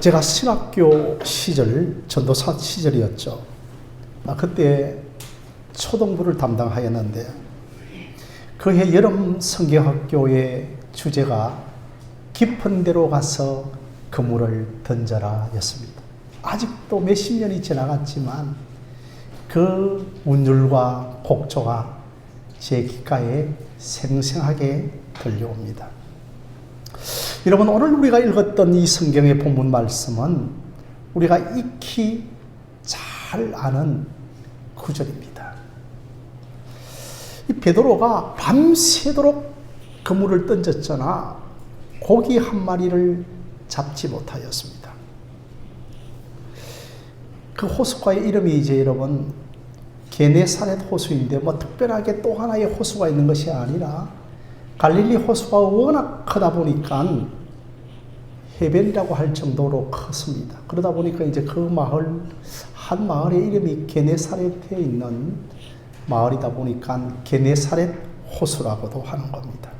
제가 신학교 시절, 전도사 시절이었죠. 그때 초등부를 담당하였는데 그해 여름 성경학교의 주제가 깊은 데로 가서 그물을 던져라 였습니다. 아직도 몇십 년이 지나갔지만 그 운율과 곡조가 제 귓가에 생생하게 들려옵니다. 여러분, 오늘 우리가 읽었던 이 성경의 본문 말씀은 우리가 익히 잘 아는 구절입니다. 이 베드로가 밤새도록 그물을 던졌잖아. 고기 한 마리를 잡지 못하였습니다. 그 호수가의 이름이 이제 여러분 게네사렛 호수인데 특별하게 또 하나의 호수가 있는 것이 아니라 갈릴리 호수가 워낙 크다 보니까 해변이라고 할 정도로 컸습니다. 그러다 보니까 이제 그 마을, 한 마을의 이름이 게네사렛에 있는 마을이다 보니까 게네사렛 호수라고도 하는 겁니다.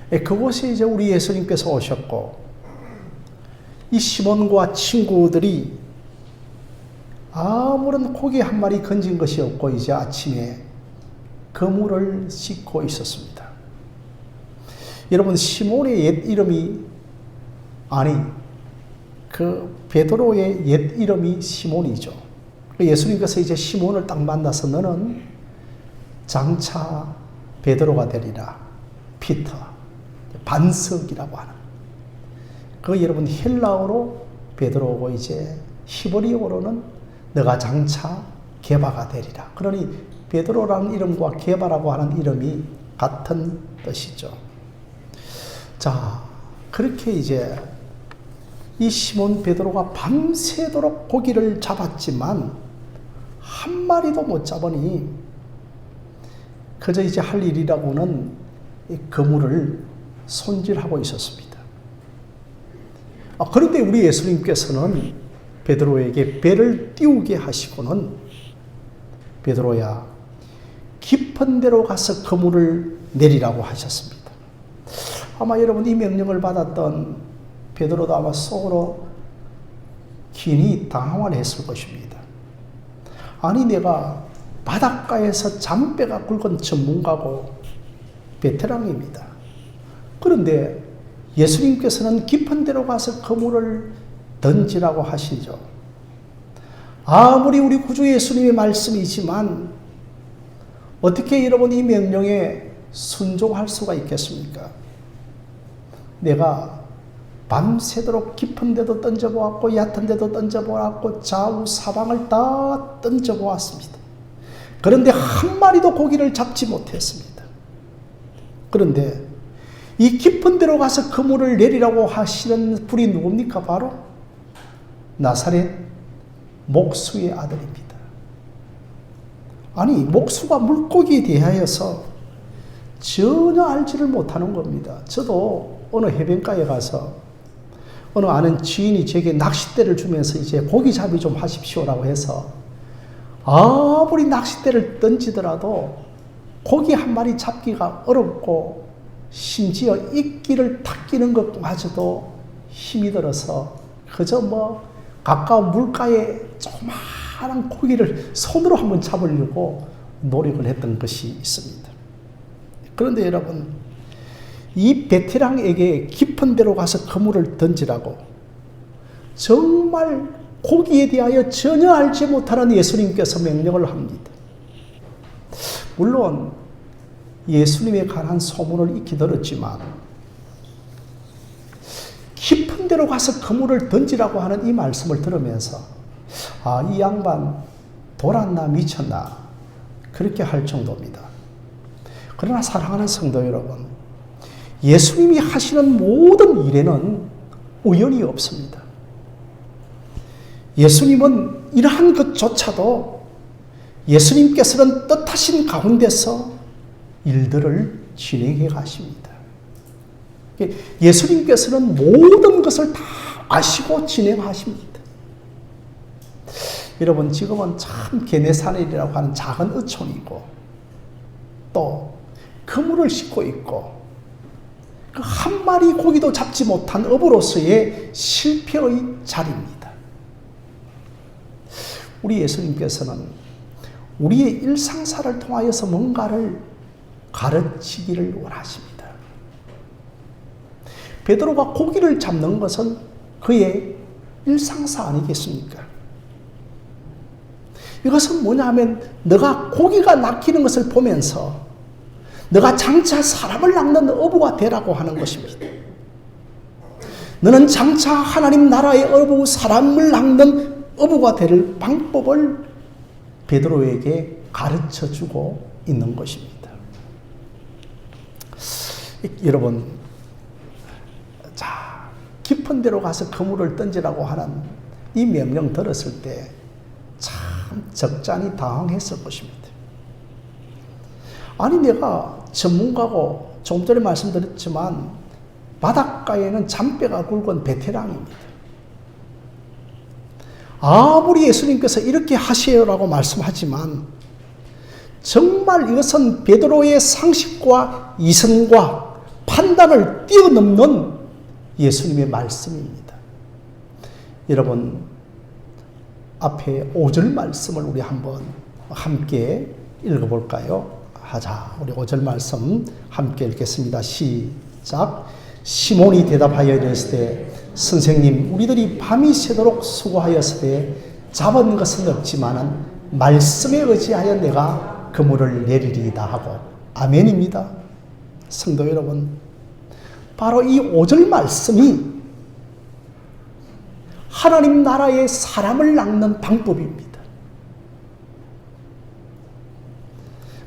그곳에 이제 우리 예수님께서 오셨고, 이 시몬과 친구들이 아무런 고기 한 마리 건진 것이 없고 이제 아침에 그물을 씻고 있었습니다. 여러분, 시몬의 옛 이름이 그 베드로의 옛 이름이 시몬이죠. 예수님께서 이제 시몬을 딱 만나서 너는 장차 베드로가 되리라. 피터, 반석이라고 하는. 그 여러분 헬라어로 베드로고 이제 히브리어로는 너가 장차 게바가 되리라. 그러니 베드로라는 이름과 게바라고 하는 이름이 같은 뜻이죠. 자, 그렇게 이제 이 시몬 베드로가 밤새도록 고기를 잡았지만 한 마리도 못 잡으니 그저 이제 할 일이라고는 이 그물을 손질하고 있었습니다. 그런데 우리 예수님께서는 베드로에게 배를 띄우게 하시고는 베드로야, 깊은 데로 가서 그물을 내리라고 하셨습니다. 아마 여러분 이 명령을 받았던 베드로도 아마 속으로 긴히 당황을 했을 것입니다. 아니, 내가 바닷가에서 잔배가 굵은 전문가고 베테랑입니다. 그런데 예수님께서는 깊은 데로 가서 그물을 던지라고 하시죠. 아무리 우리 구주 예수님의 말씀이지만 어떻게 여러분 이 명령에 순종할 수가 있겠습니까? 내가 밤새도록 깊은 데도 던져보았고 얕은 데도 던져보았고 좌우 사방을 다 던져보았습니다. 그런데 한 마리도 고기를 잡지 못했습니다. 그런데 이 깊은 데로 가서 그물을 내리라고 하시는 분이 누굽니까? 바로 나사렛 목수의 아들입니다. 아니, 목수가 물고기에 대하여서 전혀 알지를 못하는 겁니다. 저도 어느 해변가에 가서 어느 아는 지인이 제게 낚싯대를 주면서 이제 고기잡이 좀 하십시오라고 해서 아무리 낚싯대를 던지더라도 고기 한 마리 잡기가 어렵고 심지어 이끼를 탁 끼는 것마저도 힘이 들어서 그저 가까운 물가에 조그마한 고기를 손으로 한번 잡으려고 노력을 했던 것이 있습니다. 그런데 여러분, 이 베테랑에게 깊은 데로 가서 그물을 던지라고 정말 고기에 대하여 전혀 알지 못하는 예수님께서 명령을 합니다. 물론 예수님에 관한 소문을 익히 들었지만 깊은 데로 가서 그물을 던지라고 하는 이 말씀을 들으면서 이 양반 돌았나 미쳤나 그렇게 할 정도입니다. 그러나 사랑하는 성도 여러분, 예수님이 하시는 모든 일에는 우연이 없습니다. 예수님은 이러한 것조차도 예수님께서는 뜻하신 가운데서 일들을 진행해 가십니다. 예수님께서는 모든 것을 다 아시고 진행하십니다. 여러분, 지금은 참 게네사렛이라고 하는 작은 어촌이고 또 그물을 싣고 있고 그 한 마리 고기도 잡지 못한 어부로서의 실패의 자리입니다. 우리 예수님께서는 우리의 일상사를 통하여서 뭔가를 가르치기를 원하십니다. 베드로가 고기를 잡는 것은 그의 일상사 아니겠습니까? 이것은 뭐냐 하면 너가 고기가 낚이는 것을 보면서 너가 장차 사람을 낚는 어부가 되라고 하는 것입니다. 너는 장차 하나님 나라의 어부, 사람을 낚는 어부가 될 방법을 베드로에게 가르쳐주고 있는 것입니다. 여러분, 자, 깊은 데로 가서 그물을 던지라고 하는 이 명령 들었을 때 참 적잖이 당황했을 것입니다. 아니, 내가 전문가고 조금 전에 말씀드렸지만 바닷가에는 잔뼈가 굵은 베테랑입니다. 아무리 예수님께서 이렇게 하세요라고 말씀하지만 정말 이것은 베드로의 상식과 이성과 판단을 뛰어넘는 예수님의 말씀입니다. 여러분, 앞에 5절 말씀을 우리 한번 함께 읽어볼까요? 자, 우리 5절 말씀 함께 읽겠습니다. 시작. 시몬이 대답하여 이르시되 선생님, 우리들이 밤이 새도록 수고하였으되 잡은 것은 없지만은 말씀에 의지하여 내가 그물을 내리리이다 하고. 아멘입니다. 성도 여러분, 바로 이 5절 말씀이 하나님 나라의 사람을 낚는 방법입니다.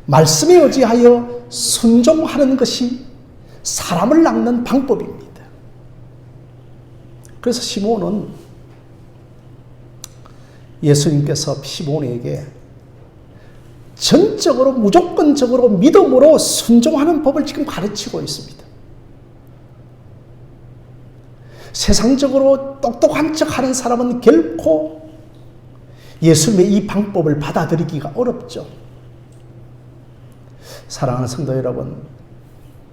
말씀에 의지하여 순종하는 것이 사람을 낚는 방법입니다. 그래서 시몬은 예수님께서 시몬에게 전적으로 무조건적으로 믿음으로 순종하는 법을 지금 가르치고 있습니다. 세상적으로 똑똑한 척하는 사람은 결코 예수님의 이 방법을 받아들이기가 어렵죠. 사랑하는 성도 여러분,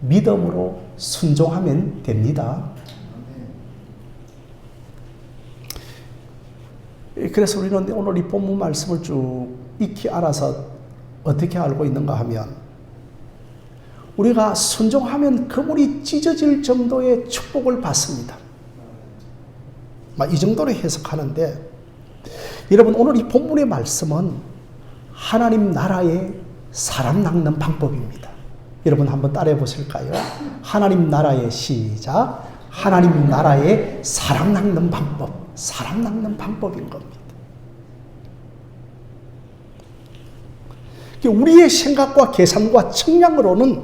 믿음으로 순종하면 됩니다. 그래서 우리는 오늘 이 본문 말씀을 쭉 익히 알아서 어떻게 알고 있는가 하면 우리가 순종하면 그물이 찢어질 정도의 축복을 받습니다. 이 정도로 해석하는데, 여러분, 오늘 이 본문의 말씀은 하나님 나라의 사람 낚는 방법입니다. 여러분 한번 따라해 보실까요? 하나님 나라의 시작. 하나님 나라의 사람 낚는 방법. 사람 낚는 방법인 겁니다. 우리의 생각과 계산과 청량으로는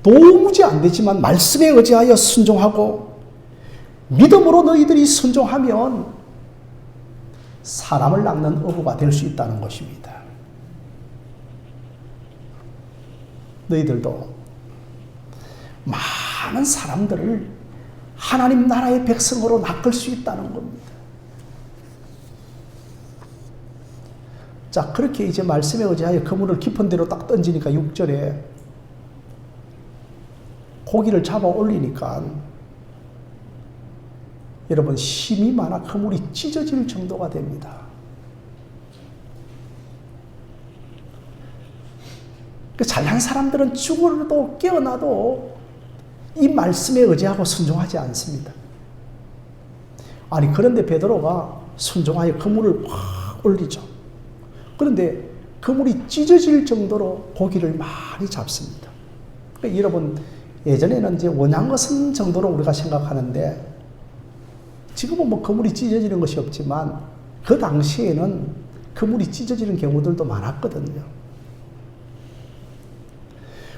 도무지 안 되지만 말씀에 의지하여 순종하고 믿음으로 너희들이 순종하면 사람을 낚는 어부가 될 수 있다는 것입니다. 너희들도 많은 사람들을 하나님 나라의 백성으로 낚을 수 있다는 겁니다. 자, 그렇게 이제 말씀에 의지하여 그물을 깊은 데로 딱 던지니까 6절에 고기를 잡아 올리니까 여러분, 힘이 많아 그물이 찢어질 정도가 됩니다. 잘난 사람들은 죽어도 깨어나도 이 말씀에 의지하고 순종하지 않습니다. 아니, 그런데 베드로가 순종하여 그물을 확 올리죠. 그런데 그물이 찢어질 정도로 고기를 많이 잡습니다. 그러니까 여러분, 예전에는 이제 원양어선 정도로 우리가 생각하는데 지금은 뭐 그물이 찢어지는 것이 없지만 그 당시에는 그물이 찢어지는 경우들도 많았거든요.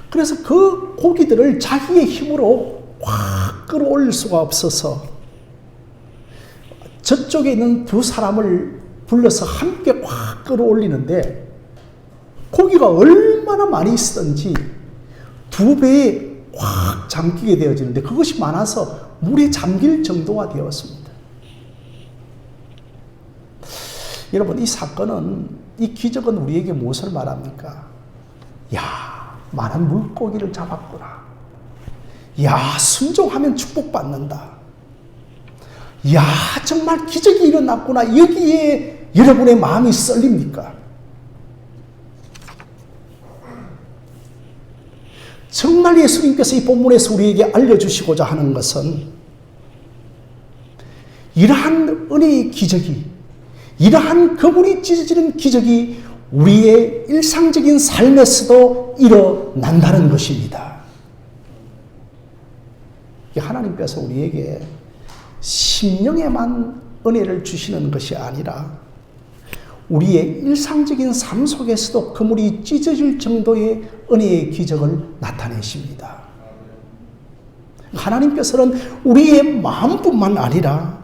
그래서 그 고기들을 자기의 힘으로 확 끌어올릴 수가 없어서 저쪽에 있는 두 사람을 불러서 함께 확 끌어올리는데 고기가 얼마나 많이 있었던지 2배에 확 잠기게 되어지는데 그것이 많아서 물에 잠길 정도가 되었습니다. 여러분, 이 사건은, 이 기적은 우리에게 무엇을 말합니까? 야, 많은 물고기를 잡았구나. 야, 순종하면 축복받는다. 야, 정말 기적이 일어났구나. 여기에 여러분의 마음이 썰립니까? 정말 예수님께서 이 본문에서 우리에게 알려주시고자 하는 것은 이러한 은혜의 기적이, 이러한 그물이 찢어지는 기적이 우리의 일상적인 삶에서도 일어난다는 것입니다. 하나님께서 우리에게 심령에만 은혜를 주시는 것이 아니라 우리의 일상적인 삶 속에서도 그물이 찢어질 정도의 은혜의 기적을 나타내십니다. 하나님께서는 우리의 마음뿐만 아니라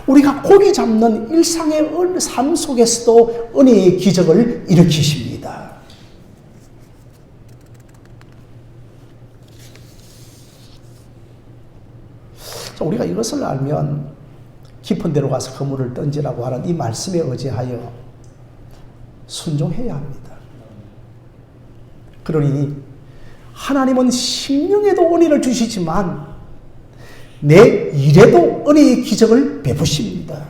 우리가 고기 잡는 일상의 삶 속에서도 은혜의 기적을 일으키십니다. 우리가 이것을 알면 깊은 데로 가서 그물을 던지라고 하는 이 말씀에 의지하여 순종해야 합니다. 그러니 하나님은 심령에도 은혜를 주시지만 내 일에도 은혜의 기적을 베푸십니다.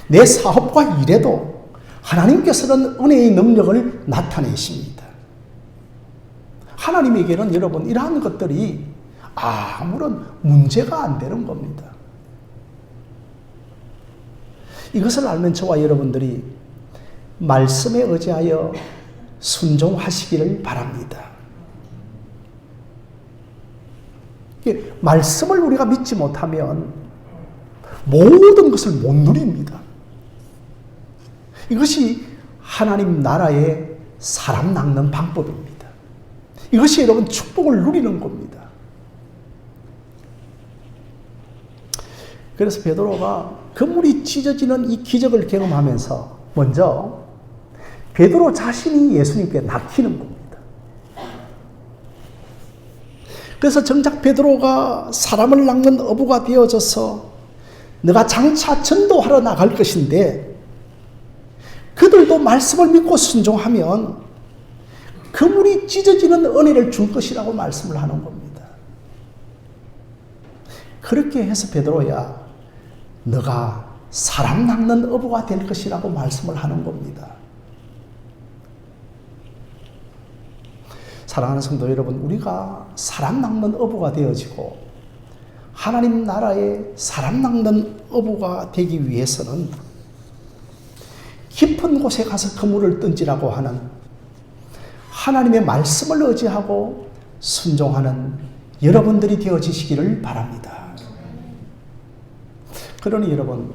내 사업과 일에도 하나님께서는 은혜의 능력을 나타내십니다. 하나님에게는 여러분 이러한 것들이 아무런 문제가 안 되는 겁니다. 이것을 알면 저와 여러분들이 말씀에 의지하여 순종하시기를 바랍니다. 말씀을 우리가 믿지 못하면 모든 것을 못 누립니다. 이것이 하나님 나라의 사람 낚는 방법입니다. 이것이 여러분 축복을 누리는 겁니다. 그래서 베드로가 그물이 찢어지는 이 기적을 경험하면서 먼저 베드로 자신이 예수님께 낚이는 겁니다. 그래서 정작 베드로가 사람을 낚는 어부가 되어져서 너가 장차 전도하러 나갈 것인데 그들도 말씀을 믿고 순종하면 그물이 찢어지는 은혜를 줄 것이라고 말씀을 하는 겁니다. 그렇게 해서 베드로야 너가 사람 낚는 어부가 될 것이라고 말씀을 하는 겁니다. 사랑하는 성도 여러분, 우리가 사람 낚는 어부가 되어지고 하나님 나라의 사람 낚는 어부가 되기 위해서는 깊은 곳에 가서 그물을 던지라고 하는 하나님의 말씀을 의지하고 순종하는 여러분들이 되어지시기를 바랍니다. 그러니 여러분,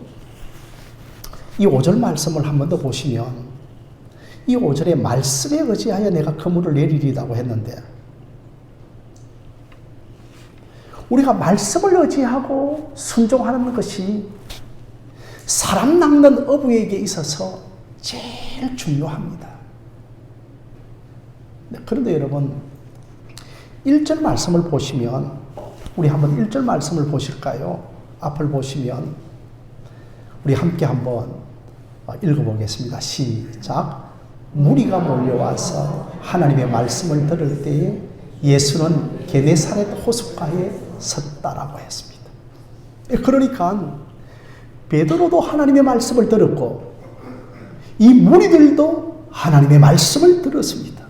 이 5절 말씀을 한 번 더 보시면 이 5절의 말씀에 의지하여 내가 그물을 내리리라고 했는데 우리가 말씀을 의지하고 순종하는 것이 사람 낚는 어부에게 있어서 제일 중요합니다. 그런데 여러분 1절 말씀을 보시면 우리 한번 1절 말씀을 보실까요? 앞을 보시면 우리 함께 한번 읽어보겠습니다. 시작. 무리가 몰려와서 하나님의 말씀을 들을 때에 예수는 게네사렛 호숫가에 섰다라고 했습니다. 그러니까 베드로도 하나님의 말씀을 들었고 이 무리들도 하나님의 말씀을 들었습니다.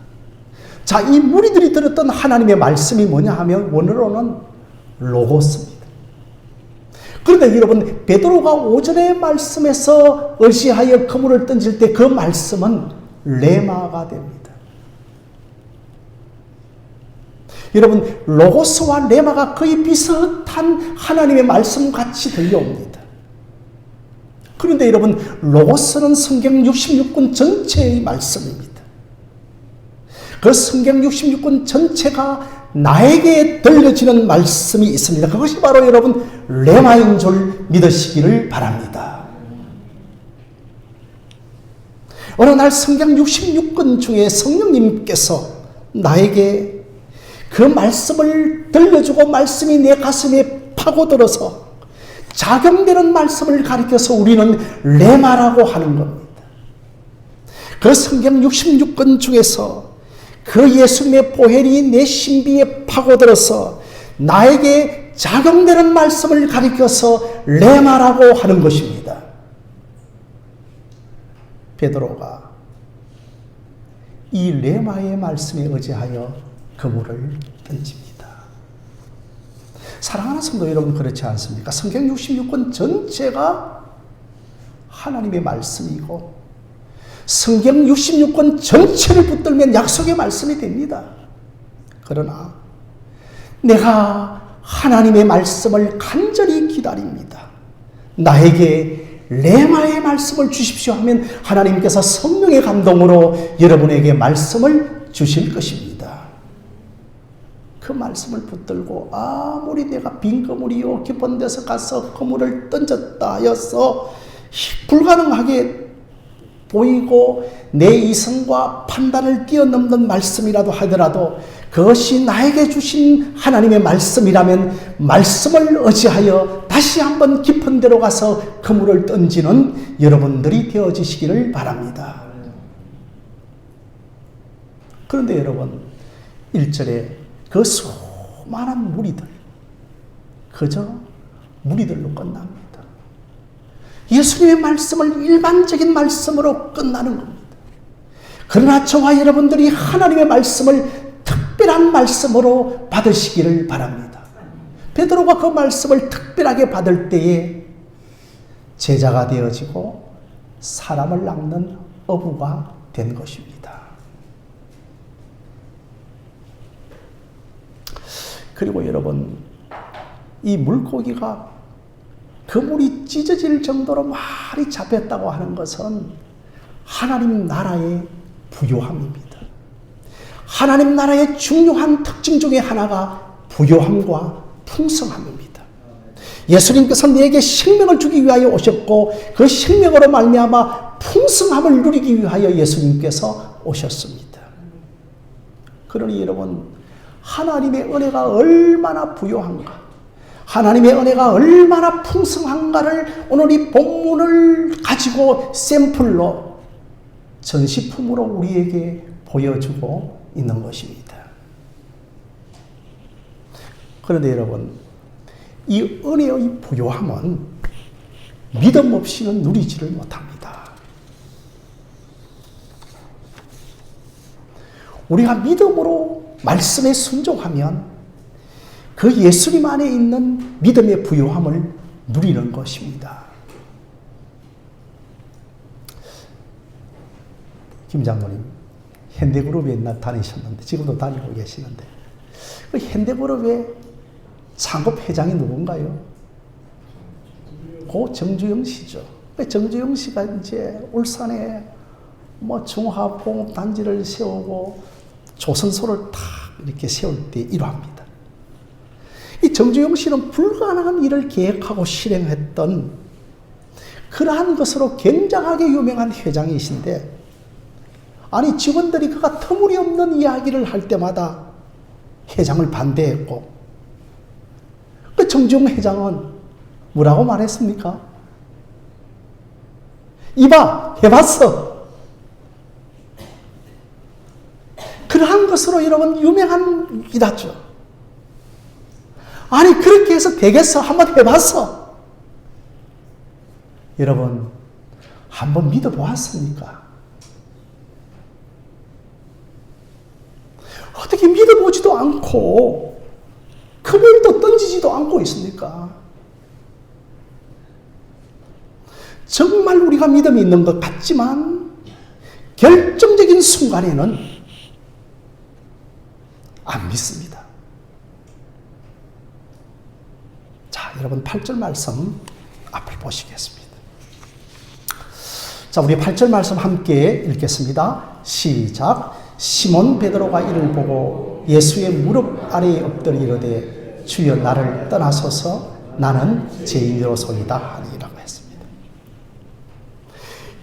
자, 이 무리들이 들었던 하나님의 말씀이 뭐냐 하면 원어로는 로고스입니다. 그런데 여러분 베드로가 5절의 말씀에서 의지하여 그물을 던질 때 그 말씀은 레마가 됩니다. 여러분 로고스와 레마가 거의 비슷한 하나님의 말씀같이 들려옵니다. 그런데 여러분 로고스는 성경 66권 전체의 말씀입니다. 그 성경 66권 전체가 나에게 들려지는 말씀이 있습니다. 그것이 바로 여러분 레마인 줄 믿으시기를 바랍니다. 어느 날 성경 66권 중에 성령님께서 나에게 그 말씀을 들려주고 말씀이 내 가슴에 파고들어서 작용되는 말씀을 가리켜서 우리는 레마라고 하는 겁니다. 그 성경 66권 중에서 그 예수님의 보혈이 내 신비에 파고들어서 나에게 작용되는 말씀을 가리켜서 레마라고 하는 것입니다. 베드로가 이 레마의 말씀에 의지하여 그물을 던집니다. 사랑하는 성도 여러분, 그렇지 않습니까? 성경 66권 전체가 하나님의 말씀이고 성경 66권 전체를 붙들면 약속의 말씀이 됩니다. 그러나 내가 하나님의 말씀을 간절히 기다립니다. 나에게 레마의 말씀을 주십시오 하면 하나님께서 성령의 감동으로 여러분에게 말씀을 주실 것입니다. 그 말씀을 붙들고 아무리 내가 빈 그물이요 깊은 데서 가서 그물을 던졌다 하여서 불가능하게 보이고 내 이성과 판단을 뛰어넘는 말씀이라도 하더라도 그것이 나에게 주신 하나님의 말씀이라면 말씀을 의지하여 다시 한번 깊은 데로 가서 그물을 던지는 여러분들이 되어지시기를 바랍니다. 그런데 여러분, 1절에 그 수많은 무리들, 그저 무리들로 끝납니다. 예수님의 말씀을 일반적인 말씀으로 끝나는 겁니다. 그러나 저와 여러분들이 하나님의 말씀을 특별한 말씀으로 받으시기를 바랍니다. 베드로가 그 말씀을 특별하게 받을 때에 제자가 되어지고 사람을 낚는 어부가 된 것입니다. 그리고 여러분, 이 물고기가 그물이 찢어질 정도로 많이 잡혔다고 하는 것은 하나님 나라의 부요함입니다. 하나님 나라의 중요한 특징 중에 하나가 부요함과 풍성함입니다. 예수님께서 내게 생명을 주기 위하여 오셨고 그 생명으로 말미암아 풍성함을 누리기 위하여 예수님께서 오셨습니다. 그러니 여러분, 하나님의 은혜가 얼마나 부요한가, 하나님의 은혜가 얼마나 풍성한가를 오늘 이 본문을 가지고 샘플로 전시품으로 우리에게 보여주고 있는 것입니다. 그런데 여러분, 이 은혜의 부요함은 믿음 없이는 누리지를 못합니다. 우리가 믿음으로 말씀에 순종하면 그 예수님 안에 있는 믿음의 부요함을 누리는 것입니다. 김 장로님, 현대그룹에 옛날 다니셨는데 지금도 다니고 계시는데 그 현대그룹의 상급 회장이 누군가요? 고 정주영 씨죠. 정주영 씨가 이제 울산에 중화공업단지를 세우고 조선소를 탁 이렇게 세울 때 일화입니다. 이 정주영 씨는 불가능한 일을 계획하고 실행했던 그러한 것으로 굉장하게 유명한 회장이신데, 아니 직원들이 그가 터무니없는 이야기를 할 때마다 회장을 반대했고, 그 정주영 회장은 뭐라고 말했습니까? 이봐, 해봤어. 그러한 것으로 여러분 유명한 일하죠. 아니 그렇게 해서 되겠어? 한번 해봤어. 여러분, 한번 믿어보았습니까? 어떻게 믿어보지도 않고 그물도 던지지도 않고 있습니까? 정말 우리가 믿음이 있는 것 같지만 결정적인 순간에는 안 믿습니다. 자, 여러분 8절 말씀 앞을 보시겠습니다. 자, 우리 8절 말씀 함께 읽겠습니다. 시작. 시몬 베드로가 이를 보고 예수의 무릎 아래에 엎드려 이르되 주여 나를 떠나소서 나는 죄인으로소이다 하니라고 했습니다.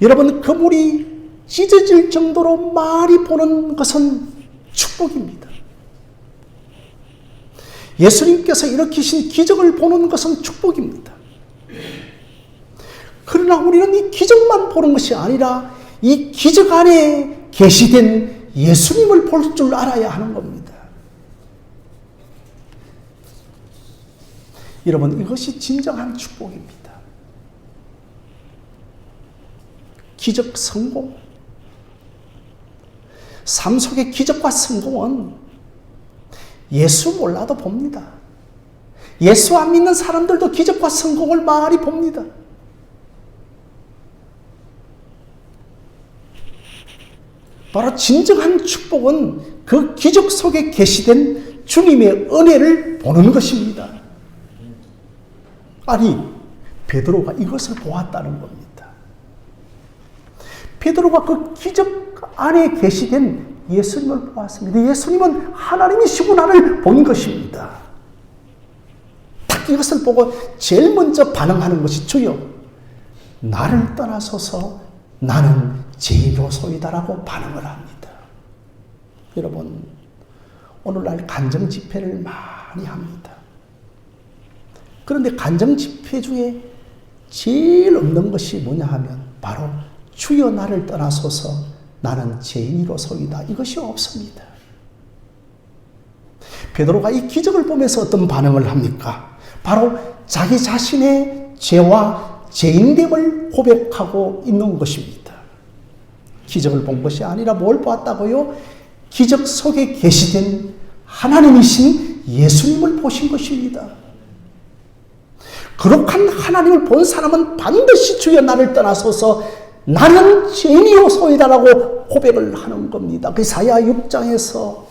여러분, 그물이 찢어질 정도로 많이 보는 것은 축복입니다. 예수님께서 일으키신 기적을 보는 것은 축복입니다. 그러나 우리는 이 기적만 보는 것이 아니라 이 기적 안에 계시된 예수님을 볼 줄 알아야 하는 겁니다. 여러분, 이것이 진정한 축복입니다. 기적 성공. 삶 속의 기적과 성공은 예수 몰라도 봅니다. 예수 안 믿는 사람들도 기적과 성공을 많이 봅니다. 바로 진정한 축복은 그 기적 속에 계시된 주님의 은혜를 보는 것입니다. 아니, 베드로가 이것을 보았다는 겁니다. 베드로가 그 기적 안에 계시된 예수님을 보았습니다. 예수님은 하나님이시구나를 본 것입니다. 딱 이것을 보고 제일 먼저 반응하는 것이 주여, 나를 떠나소서 나는 죄인으로소이다라고 반응을 합니다. 여러분, 오늘날 간정 집회를 많이 합니다. 그런데 간정 집회 중에 제일 없는 것이 뭐냐 하면 바로 주여 나를 떠나소서 나는 죄인이로소이다. 이것이 없습니다. 베드로가 이 기적을 보면서 어떤 반응을 합니까? 바로 자기 자신의 죄와 죄인됨을 고백하고 있는 것입니다. 기적을 본 것이 아니라 뭘 보았다고요? 기적 속에 계시된 하나님이신 예수님을 보신 것입니다. 거룩한 하나님을 본 사람은 반드시 주여 나를 떠나소서 나는 죄인이로소이다라고 고백을 하는 겁니다. 그 이사야 6장에서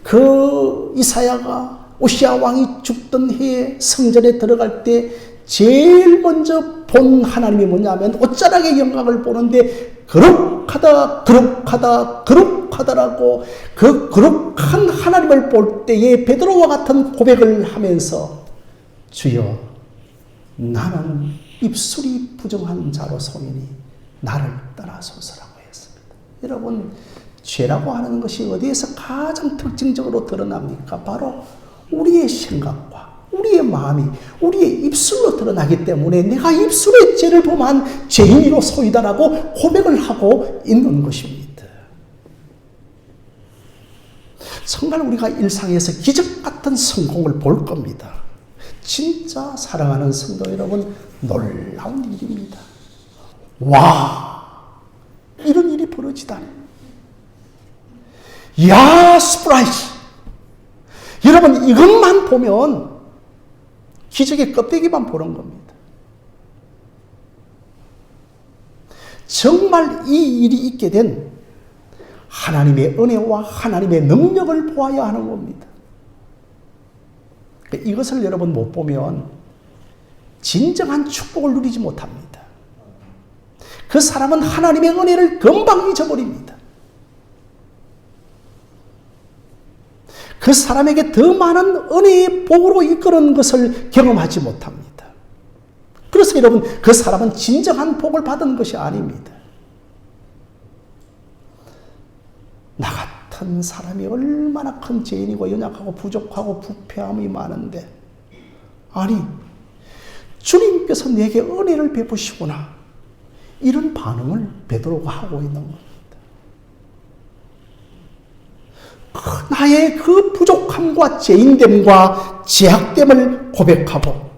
그 이사야가 오시아 왕이 죽던 해에 성전에 들어갈 때 제일 먼저 본 하나님이 뭐냐면 옷자락의 영광을 보는데 거룩하다 거룩하다 거룩하다라고 그 거룩한 하나님을 볼 때에 베드로와 같은 고백을 하면서 주여 나는 입술이 부정한 자로소이니 나를 떠나소서라고 했습니다. 여러분, 죄라고 하는 것이 어디에서 가장 특징적으로 드러납니까? 바로 우리의 생각과 우리의 마음이 우리의 입술로 드러나기 때문에 내가 입술의 죄를 범한 죄인이로소이다라고 고백을 하고 있는 것입니다. 정말 우리가 일상에서 기적 같은 성공을 볼 겁니다. 진짜 사랑하는 성도 여러분, 놀라운 일입니다. 와, 이런 일이 벌어지다니. 야, 스프라이즈. 여러분, 이것만 보면 기적의 껍데기만 보는 겁니다. 정말 이 일이 있게 된 하나님의 은혜와 하나님의 능력을 보아야 하는 겁니다. 이것을 여러분 못 보면 진정한 축복을 누리지 못합니다. 그 사람은 하나님의 은혜를 금방 잊어버립니다. 그 사람에게 더 많은 은혜의 복으로 이끄는 것을 경험하지 못합니다. 그래서 여러분, 그 사람은 진정한 복을 받은 것이 아닙니다. 나 같은 사람이 얼마나 큰 죄인이고 연약하고 부족하고 부패함이 많은데, 아니, 주님께서 내게 은혜를 베푸시구나, 이런 반응을 베드로가 하고 있는 겁니다. 나의 그 부족함과 죄인됨과 죄악됨을 고백하고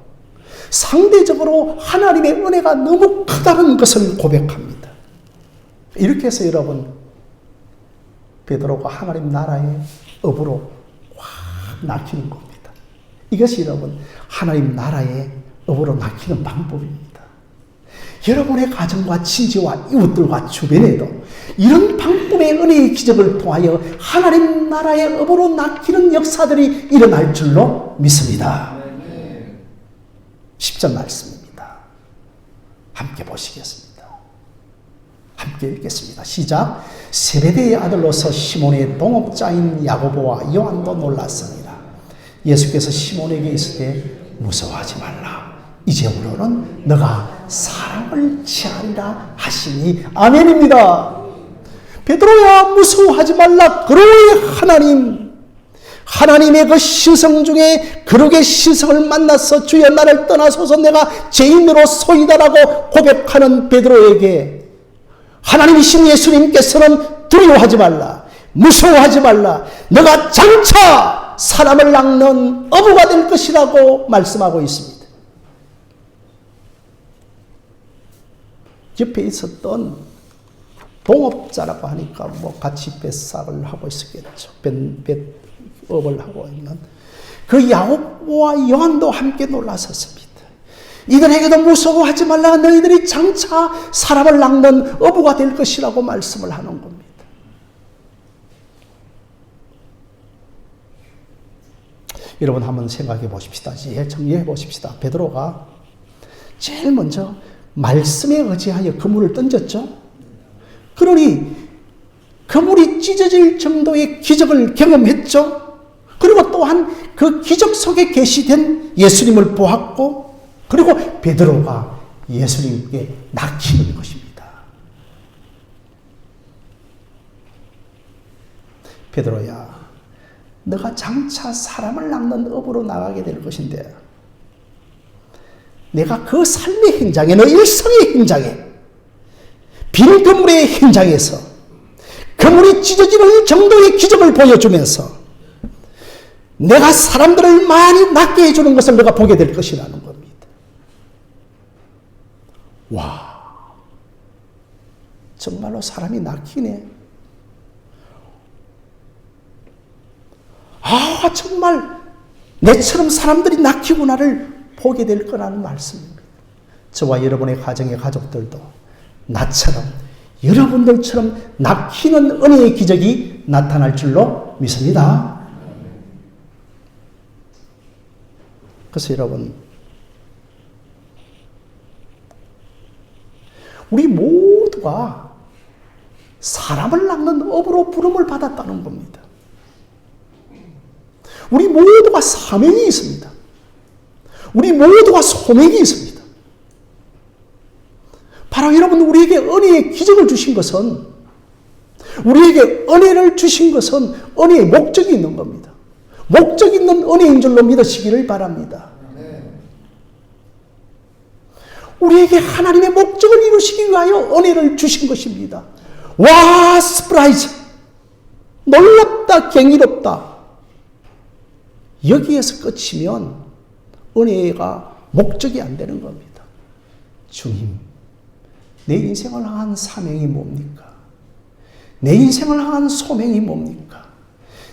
상대적으로 하나님의 은혜가 너무 크다는 것을 고백합니다. 이렇게 해서 여러분, 베드로가 하나님 나라의 업으로 확 낚이는 겁니다. 이것이 여러분, 하나님 나라의 업으로 낚이는 방법입니다. 여러분의 가정과 친지와 이웃들과 주변에도 이런 방법의 은혜의 기적을 통하여 하나님 나라의 업으로 낚이는 역사들이 일어날 줄로 믿습니다. 10절 말씀입니다. 함께 보시겠습니다. 함께 읽겠습니다. 시작. 세베대의 아들로서 시몬의 동업자인 야고보와 요한도 놀랐으니라. 예수께서 시몬에게 이르시되 무서워하지 말라. 이제부로는 너가 사람을 취하리라 하시니. 아멘입니다. 베드로야, 무서워하지 말라. 그러의 하나님의 그 신성 중에 그러게 신성을 만나서 주여 나를 떠나소서 내가 죄인으로 소이다라고 고백하는 베드로에게 하나님이신 예수님께서는 두려워하지 말라, 무서워하지 말라, 너가 장차 네가 사람을 낚는 어부가 될 것이라고 말씀하고 있습니다. 옆에 있었던 동업자라고 하니까 뭐 같이 뱃삭을 하고 있었겠죠. 뱃업을 하고 있는 그 야곱과 요한도 함께 놀라섰습니다. 이들에게도 무서워하지 말라. 너희들이 장차 사람을 낚는 어부가 될 것이라고 말씀을 하는 겁니다. 여러분 한번 생각해 보십시다. 정리해 보십시다. 베드로가 제일 먼저 말씀에 의지하여 그물을 던졌죠. 그러니 그물이 찢어질 정도의 기적을 경험했죠. 그리고 또한 그 기적 속에 계시된 예수님을 보았고, 그리고 베드로가 예수님께 낚이는 것입니다. 베드로야, 너가 장차 사람을 낚는 업으로 나가게 될 것인데, 내가 그 삶의 현장에, 너 일생의 현장에, 빈 그물의 현장에서 그물이 찢어지는 정도의 기적을 보여주면서 내가 사람들을 많이 낚게 해주는 것을 너가 보게 될 것이라는 겁니다. 와, 정말로 사람이 낚이네. 아, 정말 내처럼 사람들이 낚이구나를 보게 될 거라는 말씀입니다. 저와 여러분의 가정의 가족들도 나처럼, 여러분들처럼 낚이는 은혜의 기적이 나타날 줄로 믿습니다. 그래서 여러분, 우리 모두가 사람을 낚는 업으로 부름을 받았다는 겁니다. 우리 모두가 사명이 있습니다. 우리 모두가 소명이 있습니다. 바로 여러분, 우리에게 은혜의 기적을 주신 것은, 우리에게 은혜를 주신 것은 은혜의 목적이 있는 겁니다. 목적 있는 은혜인 줄로 믿으시기를 바랍니다. 우리에게 하나님의 목적을 이루시기 위하여 은혜를 주신 것입니다. 와, 스프라이즈! 놀랍다, 경이롭다. 여기에서 끝이면 은혜가 목적이 안 되는 겁니다. 주님, 내 인생을 향한 사명이 뭡니까? 내 인생을 향한 소명이 뭡니까?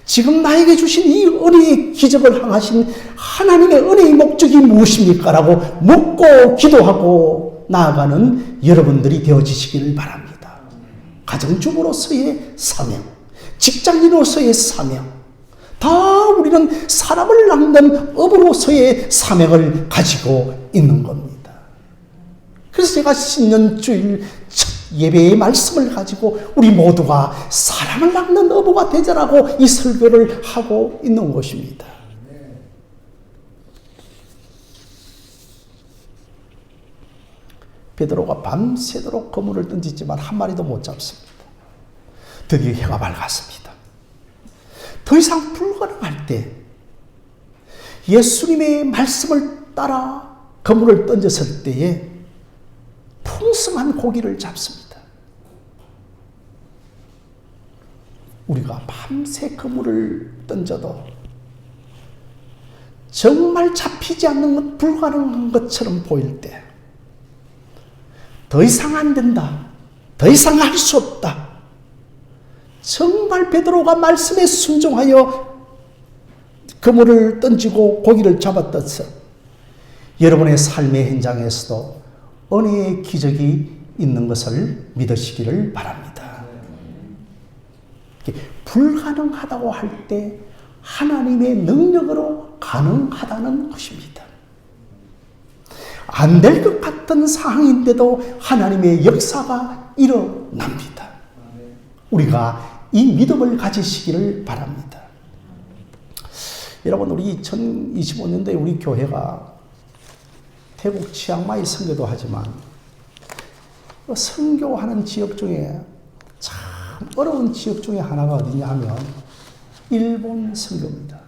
지금 나에게 주신 이 은혜의 기적을 향하신 하나님의 은혜의 목적이 무엇입니까? 라고 묻고 기도하고 나아가는 여러분들이 되어지시기를 바랍니다. 가정주부로서의 사명, 직장인으로서의 사명, 다 우리는 사람을 낚는 업으로서의 사명을 가지고 있는 겁니다. 그래서 제가 신년주일 첫 예배의 말씀을 가지고 우리 모두가 사람을 낚는 어부가 되자라고 이 설교를 하고 있는 것입니다. 베드로가 밤새도록 그물을 던지지만 한 마리도 못 잡습니다. 드디어 해가 밝았습니다. 더 이상 불가능할 때 예수님의 말씀을 따라 그물을 던졌을 때에 풍성한 고기를 잡습니다. 우리가 밤새 그물을 던져도 정말 잡히지 않는 것, 불가능한 것처럼 보일 때, 더 이상 안 된다, 더 이상 할 수 없다, 정말 베드로가 말씀에 순종하여 그물을 던지고 고기를 잡았듯이 여러분의 삶의 현장에서도 은혜의 기적이 있는 것을 믿으시기를 바랍니다. 불가능하다고 할 때 하나님의 능력으로 가능하다는 것입니다. 안 될 것 같은 상황인데도 하나님의 역사가 일어납니다. 우리가 이 믿음을 가지시기를 바랍니다. 여러분, 우리 2025년도에 우리 교회가 태국 치앙마이 선교도 하지만 선교하는 지역 중에 참 어려운 지역 중에 하나가 어디냐 하면 일본 선교입니다.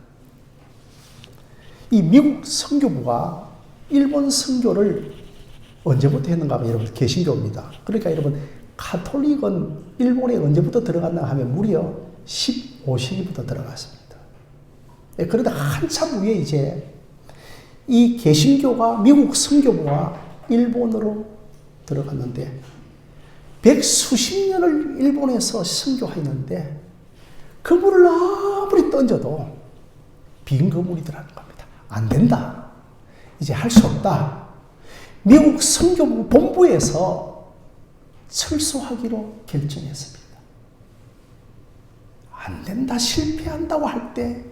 이 미국 선교부가 일본 선교를 언제부터 했는가 하면 여러분 개신교입니다. 그러니까 여러분 가톨릭은 일본에 언제부터 들어갔나 하면 무려 15세기부터 들어갔습니다. 그런데 한참 후에 이제 이 개신교가 미국 선교부가 일본으로 들어갔는데 100수십 년을 일본에서 선교했는데 그물을 아무리 던져도 빈 그물이더라는 겁니다. 안 된다. 이제 할 수 없다. 미국 선교부 본부에서 철수하기로 결정했습니다. 안 된다, 실패한다고 할 때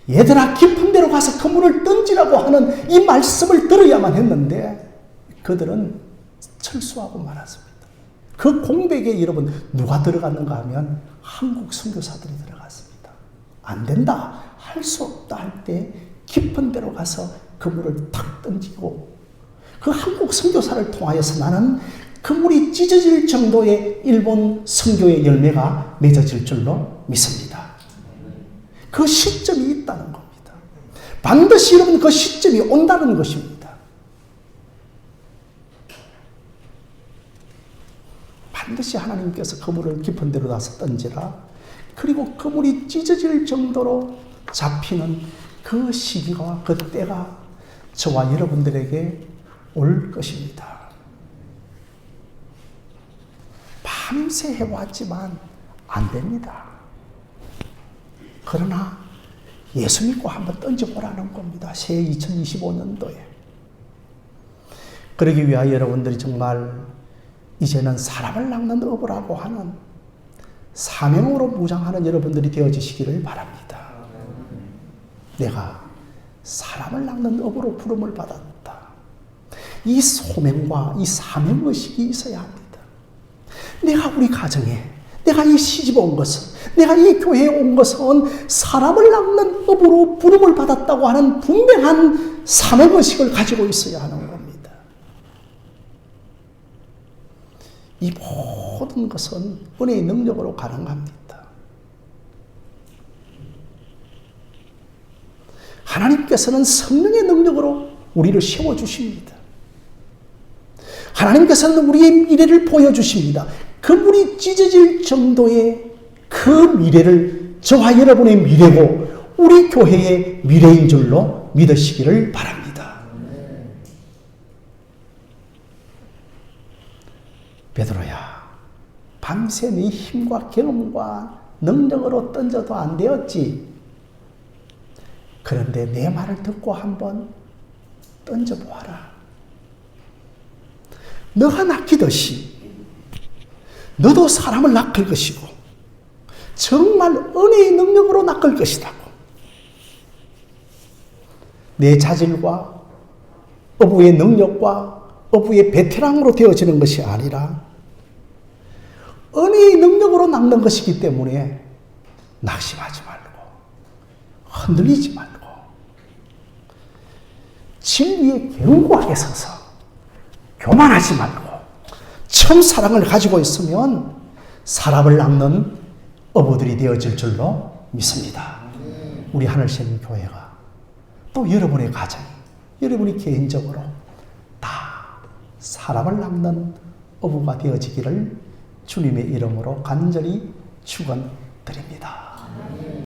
얘들아 깊은 데로 가서 그물을 던지라고 하는 이 말씀을 들어야만 했는데 그들은 철수하고 말았습니다. 그 공백에 여러분 누가 들어갔는가 하면 한국 선교사들이 들어갔습니다. 안 된다, 할 수 없다 할 때 깊은 데로 가서 그물을 탁 던지고 그 한국 선교사를 통하여서 나는 그물이 찢어질 정도의 일본 선교의 열매가 맺어질 줄로 믿습니다. 그 시점이 있다는 겁니다. 반드시 여러분 그 시점이 온다는 것입니다. 반드시 하나님께서 그물을 깊은 데로 가서 던지라. 그리고 그물이 찢어질 정도로 잡히는 그 시기와 그 때가 저와 여러분들에게 올 것입니다. 밤새 해왔지만 안 됩니다. 그러나 예수 믿고 한번 던져보라는 겁니다. 새해 2025년도에. 그러기 위하여 여러분들이 정말 이제는 사람을 낚는 어부라고 하는 사명으로 무장하는 여러분들이 되어지시기를 바랍니다. 내가 사람을 낚는 어부로 부름을 받았다. 이 소명과 이 사명의식이 있어야 합니다. 내가 우리 가정에, 내가 이 시집 온 것은, 내가 이 교회에 온 것은 사람을 낚는 업으로 부름을 받았다고 하는 분명한 사명의식을 가지고 있어야 하는 겁니다. 이 모든 것은 은혜의 능력으로 가능합니다. 하나님께서는 성령의 능력으로 우리를 세워주십니다. 하나님께서는 우리의 미래를 보여주십니다. 그물이 찢어질 정도의 그 미래를 저와 여러분의 미래고 우리 교회의 미래인 줄로 믿으시기를 바랍니다. 베드로야, 밤새 네 힘과 경험과 능력으로 던져도 안 되었지. 그런데 내 말을 듣고 한번 던져보아라. 너가 낚이듯이 너도 사람을 낚을 것이고 정말 은혜의 능력으로 낚을 것이라고. 내 자질과 어부의 능력과 어부의 베테랑으로 되어지는 것이 아니라 은혜의 능력으로 낚는 것이기 때문에 낙심하지 말고 흔들리지 말고 진리에 견고하게 서서 교만하지 말고 참 사랑을 가지고 있으면 사람을 낚는 어부들이 되어질 줄로 믿습니다. 우리 하늘샘 교회가 또 여러분의 가정, 여러분이 개인적으로 다 사람을 낚는 어부가 되어지기를 주님의 이름으로 간절히 축원드립니다.